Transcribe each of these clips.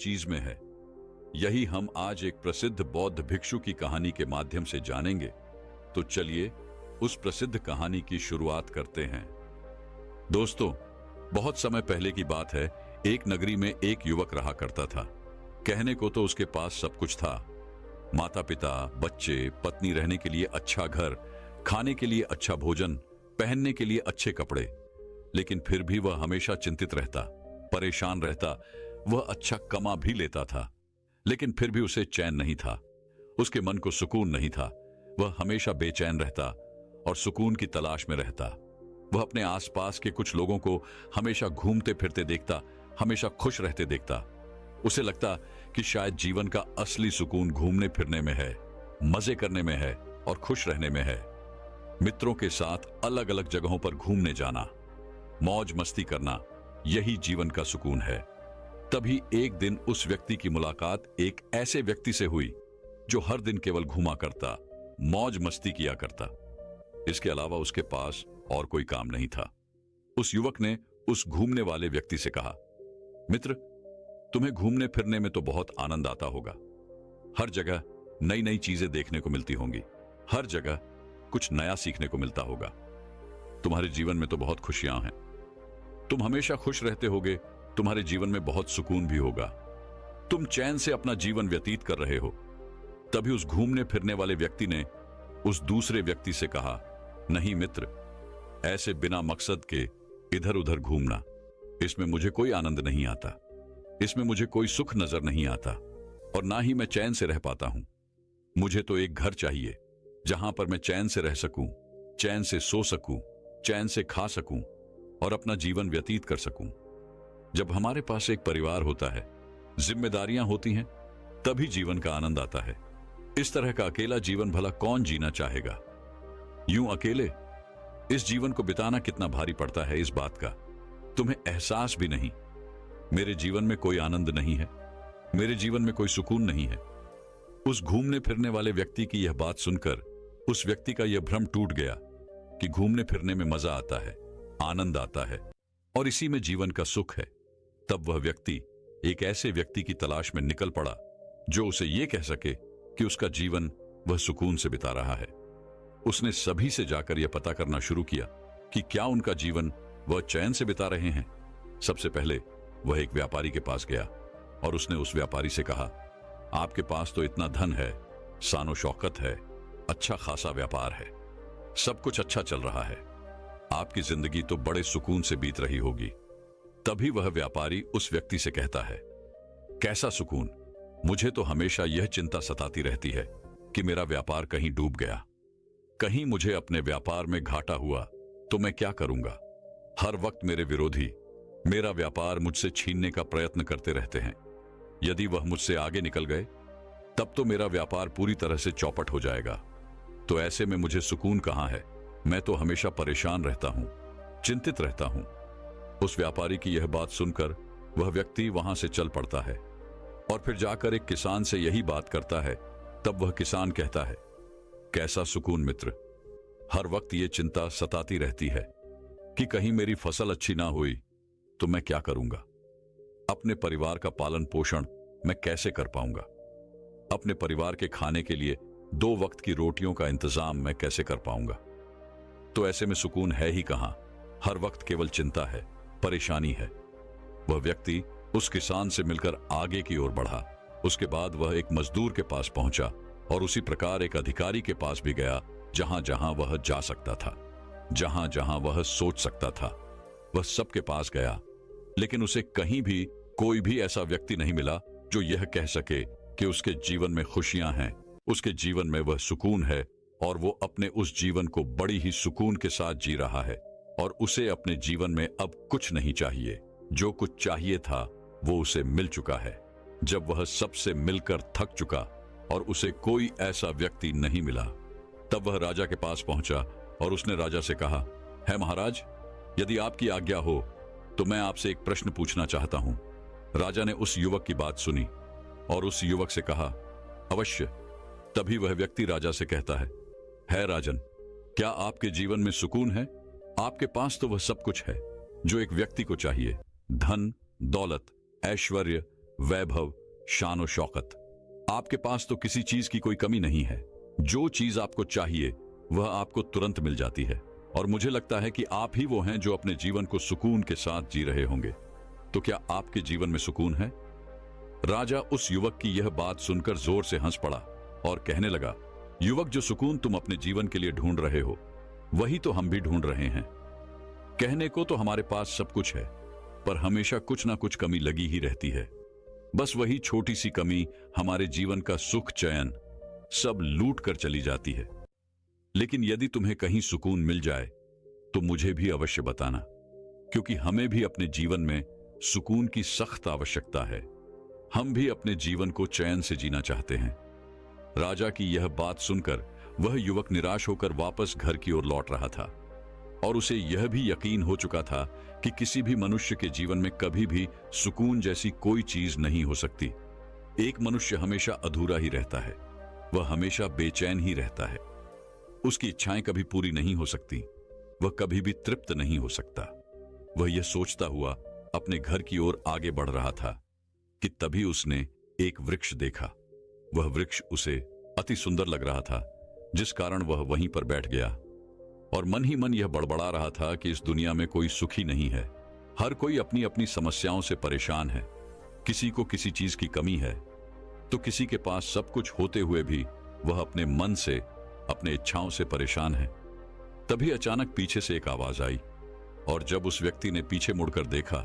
चीज में है? यही हम आज एक प्रसिद्ध बौद्ध भिक्षु की कहानी के माध्यम से जानेंगे। तो चलिए उस प्रसिद्ध कहानी की शुरुआत करते हैं। दोस्तों, बहुत समय पहले की बात है। एक नगरी में एक युवक रहा करता था। कहने को तो उसके पास सब कुछ था, माता पिता, बच्चे, पत्नी, रहने के लिए अच्छा घर, खाने के लिए अच्छा भोजन, पहनने के लिए अच्छे कपड़े। लेकिन फिर भी वह हमेशा चिंतित रहता, परेशान रहता। वह अच्छा कमा भी लेता था, लेकिन फिर भी उसे चैन नहीं था। उसके मन को सुकून नहीं था। वह हमेशा बेचैन रहता और सुकून की तलाश में रहता। वह अपने आसपास के कुछ लोगों को हमेशा घूमते फिरते देखता, हमेशा खुश रहते देखता। उसे लगता कि शायद जीवन का असली सुकून घूमने फिरने में है, मजे करने में है और खुश रहने में है। मित्रों के साथ अलग अलग जगहों पर घूमने जाना, मौज मस्ती करना, यही जीवन का सुकून है। तभी एक दिन उस व्यक्ति की मुलाकात एक ऐसे व्यक्ति से हुई जो हर दिन केवल घूमा करता, मौज मस्ती किया करता। इसके अलावा उसके पास और कोई काम नहीं था। उस युवक ने उस घूमने वाले व्यक्ति से कहा, मित्र, तुम्हें घूमने फिरने में तो बहुत आनंद आता होगा। हर जगह नई नई चीजें देखने को मिलती होंगी, हर जगह कुछ नया सीखने को मिलता होगा। तुम्हारे जीवन में तो बहुत खुशियां हैं, तुम हमेशा खुश रहते होगे, तुम्हारे जीवन में बहुत सुकून भी होगा, तुम चैन से अपना जीवन व्यतीत कर रहे हो। तभी उस घूमने फिरने वाले व्यक्ति ने उस दूसरे व्यक्ति से कहा, नहीं मित्र, ऐसे बिना मकसद के इधर उधर घूमना, इसमें मुझे कोई आनंद नहीं आता, इसमें मुझे कोई सुख नजर नहीं आता और ना ही मैं चैन से रह पाता हूं। मुझे तो एक घर चाहिए जहां पर मैं चैन से रह सकूं, चैन से सो सकूं, चैन से खा सकूं और अपना जीवन व्यतीत कर सकूं। जब हमारे पास एक परिवार होता है, जिम्मेदारियां होती हैं, तभी जीवन का आनंद आता है। इस तरह का अकेला जीवन भला कौन जीना चाहेगा? यूं अकेले इस जीवन को बिताना कितना भारी पड़ता है, इस बात का तुम्हें एहसास भी नहीं। मेरे जीवन में कोई आनंद नहीं है, मेरे जीवन में कोई सुकून नहीं है। उस घूमने फिरने वाले व्यक्ति की यह बात सुनकर उस व्यक्ति का यह भ्रम टूट गया कि घूमने फिरने में मजा आता है, आनंद आता है और इसी में जीवन का सुख है। तब वह व्यक्ति एक ऐसे व्यक्ति की तलाश में निकल पड़ा जो उसे यह कह सके कि उसका जीवन वह सुकून से बिता रहा है। उसने सभी से जाकर यह पता करना शुरू किया कि क्या उनका जीवन वह चैन से बिता रहे हैं। सबसे पहले वह एक व्यापारी के पास गया और उसने उस व्यापारी से कहा, आपके पास तो इतना धन है, शानो शौकत है, अच्छा खासा व्यापार है, सब कुछ अच्छा चल रहा है, आपकी जिंदगी तो बड़े सुकून से बीत रही होगी। तभी वह व्यापारी उस व्यक्ति से कहता है, कैसा सुकून? मुझे तो हमेशा यह चिंता सताती रहती है कि मेरा व्यापार कहीं डूब गया, कहीं मुझे अपने व्यापार में घाटा हुआ तो मैं क्या करूंगा। हर वक्त मेरे विरोधी मेरा व्यापार मुझसे छीनने का प्रयत्न करते रहते हैं। यदि वह मुझसे आगे निकल गए तब तो मेरा व्यापार पूरी तरह से चौपट हो जाएगा। तो ऐसे में मुझे सुकून कहां है? मैं तो हमेशा परेशान रहता हूं, चिंतित रहता हूं। उस व्यापारी की यह बात सुनकर वह व्यक्ति वहां से चल पड़ता है और फिर जाकर एक किसान से यही बात करता है। तब वह किसान कहता है, कैसा सुकून मित्र, हर वक्त ये चिंता सताती रहती है कि कहीं मेरी फसल अच्छी ना हुई तो मैं क्या करूंगा, अपने परिवार का पालन पोषण मैं कैसे कर पाऊंगा, अपने परिवार के खाने के लिए 2 वक्त की रोटियों का इंतजाम मैं कैसे कर पाऊंगा। तो ऐसे में सुकून है ही कहां, हर वक्त केवल चिंता है, परेशानी है। वह व्यक्ति उस किसान से मिलकर आगे की ओर बढ़ा। उसके बाद वह एक मजदूर के पास पहुंचा और उसी प्रकार एक अधिकारी के पास भी गया। जहां जहां वह जा सकता था, जहां जहां वह सोच सकता था, वह सबके पास गया, लेकिन उसे कहीं भी कोई भी ऐसा व्यक्ति नहीं मिला जो यह कह सके कि उसके जीवन में खुशियां हैं, उसके जीवन में वह सुकून है और वो अपने उस जीवन को बड़ी ही सुकून के साथ जी रहा है और उसे अपने जीवन में अब कुछ नहीं चाहिए। जो कुछ चाहिए था वो उसे मिल चुका है। जब वह सबसे मिलकर थक चुका और उसे कोई ऐसा व्यक्ति नहीं मिला, तब वह राजा के पास पहुंचा और उसने राजा से कहा, है महाराज, यदि आपकी आज्ञा हो तो मैं आपसे एक प्रश्न पूछना चाहता हूं। राजा ने उस युवक की बात सुनी और उस युवक से कहा, अवश्य। तभी वह व्यक्ति राजा से कहता है राजन, क्या आपके जीवन में सुकून है? आपके पास तो वह सब कुछ है जो एक व्यक्ति को चाहिए, धन, दौलत, ऐश्वर्य, वैभव, शान और शौकत। आपके पास तो किसी चीज की कोई कमी नहीं है। जो चीज आपको चाहिए वह आपको तुरंत मिल जाती है। और मुझे लगता है कि आप ही वो हैं जो अपने जीवन को सुकून के साथ जी रहे होंगे। तो क्या आपके जीवन में सुकून है? राजा उस युवक की यह बात सुनकर जोर से हंस पड़ा और कहने लगा, युवक, जो सुकून तुम अपने जीवन के लिए ढूंढ रहे हो वही तो हम भी ढूंढ रहे हैं। कहने को तो हमारे पास सब कुछ है, पर हमेशा कुछ ना कुछ कमी लगी ही रहती है। बस वही छोटी सी कमी हमारे जीवन का सुख, चैन सब लूट कर चली जाती है। लेकिन यदि तुम्हें कहीं सुकून मिल जाए तो मुझे भी अवश्य बताना, क्योंकि हमें भी अपने जीवन में सुकून की सख्त आवश्यकता है। हम भी अपने जीवन को चैन से जीना चाहते हैं। राजा की यह बात सुनकर वह युवक निराश होकर वापस घर की ओर लौट रहा था और उसे यह भी यकीन हो चुका था कि किसी भी मनुष्य के जीवन में कभी भी सुकून जैसी कोई चीज नहीं हो सकती। एक मनुष्य हमेशा अधूरा ही रहता है, वह हमेशा बेचैन ही रहता है। उसकी इच्छाएं कभी पूरी नहीं हो सकती, वह कभी भी तृप्त नहीं हो सकता। वह यह सोचता हुआ अपने घर की ओर आगे बढ़ रहा था कि तभी उसने एक वृक्ष देखा। वह वृक्ष उसे अति सुंदर लग रहा था, जिस कारण वह वहीं पर बैठ गया और मन ही मन यह बड़बड़ा रहा था कि इस दुनिया में कोई सुखी नहीं है। हर कोई अपनी अपनी समस्याओं से परेशान है। किसी को किसी चीज की कमी है तो किसी के पास सब कुछ होते हुए भी वह अपने मन से, अपने इच्छाओं से परेशान है। तभी अचानक पीछे से एक आवाज आई और जब उस व्यक्ति ने पीछे मुड़कर देखा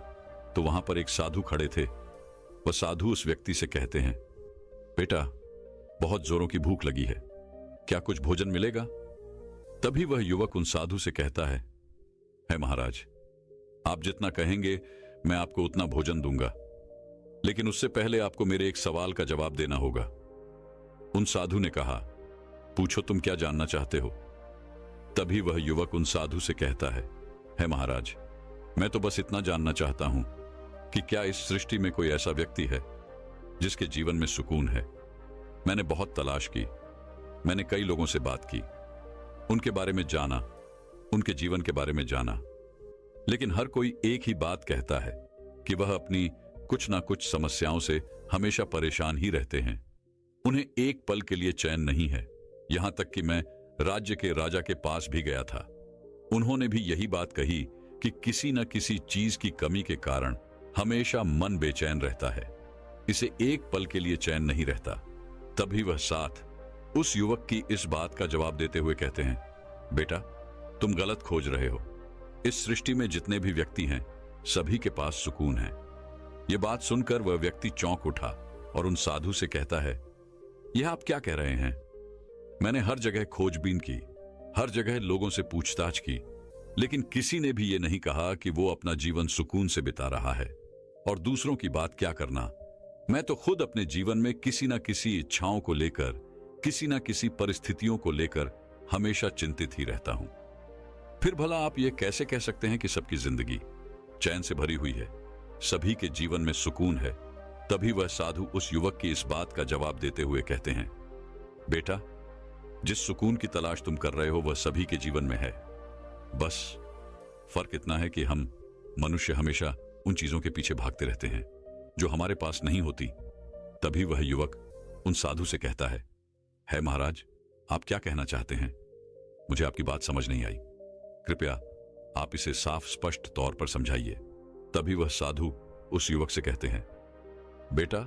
तो वहां पर एक साधु खड़े थे। वह साधु उस व्यक्ति से कहते हैं, बेटा, बहुत जोरों की भूख लगी है, क्या कुछ भोजन मिलेगा? तभी वह युवक उन साधु से कहता है महाराज, आप जितना कहेंगे मैं आपको उतना भोजन दूंगा, लेकिन उससे पहले आपको मेरे एक सवाल का जवाब देना होगा। उन साधु ने कहा, पूछो, तुम क्या जानना चाहते हो? तभी वह युवक उन साधु से कहता है महाराज, मैं तो बस इतना जानना चाहता हूं कि क्या इस सृष्टि में कोई ऐसा व्यक्ति है जिसके जीवन में सुकून है? मैंने बहुत तलाश की, मैंने कई लोगों से बात की, उनके बारे में जाना, उनके जीवन के बारे में जाना, लेकिन हर कोई एक ही बात कहता है कि वह अपनी कुछ ना कुछ समस्याओं से हमेशा परेशान ही रहते हैं। उन्हें एक पल के लिए चैन नहीं है। यहां तक कि मैं राज्य के राजा के पास भी गया था, उन्होंने भी यही बात कही कि किसी न किसी चीज की कमी के कारण हमेशा मन बेचैन रहता है, इसे एक पल के लिए चैन नहीं रहता। तभी वह साथ उस युवक की इस बात का जवाब देते हुए कहते हैं, बेटा, तुम गलत खोज रहे हो। इस सृष्टि में जितने भी व्यक्ति हैं सभी के पास सुकून है। यह बात सुनकर वह व्यक्ति चौंक उठा और उन साधु से कहता है, यह आप क्या कह रहे हैं? मैंने हर जगह खोजबीन की, हर जगह लोगों से पूछताछ की, लेकिन किसी ने भी यह नहीं कहा कि वो अपना जीवन सुकून से बिता रहा है। और दूसरों की बात क्या करना, मैं तो खुद अपने जीवन में किसी ना किसी इच्छाओं को लेकर, किसी ना किसी परिस्थितियों को लेकर हमेशा चिंतित ही रहता हूं। फिर भला आप यह कैसे कह सकते हैं कि सबकी जिंदगी चैन से भरी हुई है, सभी के जीवन में सुकून है? तभी वह साधु उस युवक की इस बात का जवाब देते हुए कहते हैं, बेटा, जिस सुकून की तलाश तुम कर रहे हो वह सभी के जीवन में है। बस फर्क इतना है कि हम मनुष्य हमेशा उन चीजों के पीछे भागते रहते हैं जो हमारे पास नहीं होती। तभी वह युवक उन साधु से कहता है महाराज, आप क्या कहना चाहते हैं? मुझे आपकी बात समझ नहीं आई, कृपया आप इसे साफ स्पष्ट तौर पर समझाइए। तभी वह साधु उस युवक से कहते हैं, बेटा,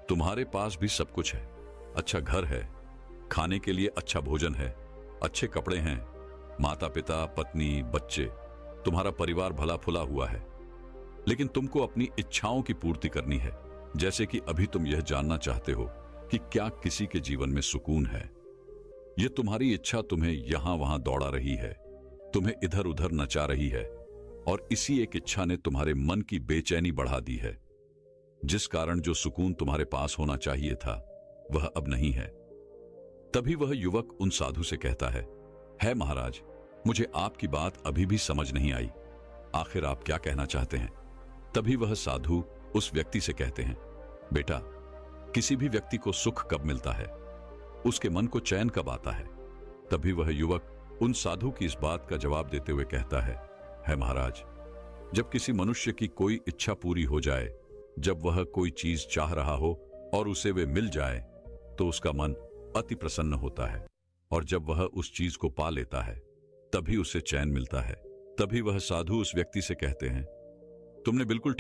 तुम्हारे पास भी सब कुछ है, अच्छा घर है, खाने के लिए अच्छा भोजन है, अच्छे कपड़े हैं, माता पिता, पत्नी, बच्चे, तुम्हारा परिवार भला फुला हुआ है, लेकिन तुमको अपनी इच्छाओं की पूर्ति करनी है। जैसे कि अभी तुम यह जानना चाहते हो कि क्या किसी के जीवन में सुकून है। यह तुम्हारी इच्छा तुम्हें यहां वहां दौड़ा रही है, तुम्हें इधर उधर नचा रही है, और इसी एक इच्छा ने तुम्हारे मन की बेचैनी बढ़ा दी है, जिस कारण जो सुकून तुम्हारे पास होना चाहिए था वह अब नहीं है। तभी वह युवक उन साधु से कहता है महाराज, मुझे आपकी बात अभी भी समझ नहीं आई, आखिर आप क्या कहना चाहते हैं? तभी वह साधु उस व्यक्ति से कहते हैं, बेटा, किसी भी व्यक्ति को सुख कब मिलता है, उसके मन को चैन कब आता है? तभी वह युवक उन साधु की इस बात का जवाब देते हुए कहता है महाराज, जब किसी मनुष्य की कोई इच्छा पूरी हो जाए जब वह कोई चीज चाह रहा हो और उसे वे मिल जाए तो उसका मन अति प्रसन्न होता है, और जब वह उस चीज को पा लेता है तभी उसे चैन मिलता है। तभी वह साधु उस व्यक्ति से कहते हैं, तुमने बिल्कुल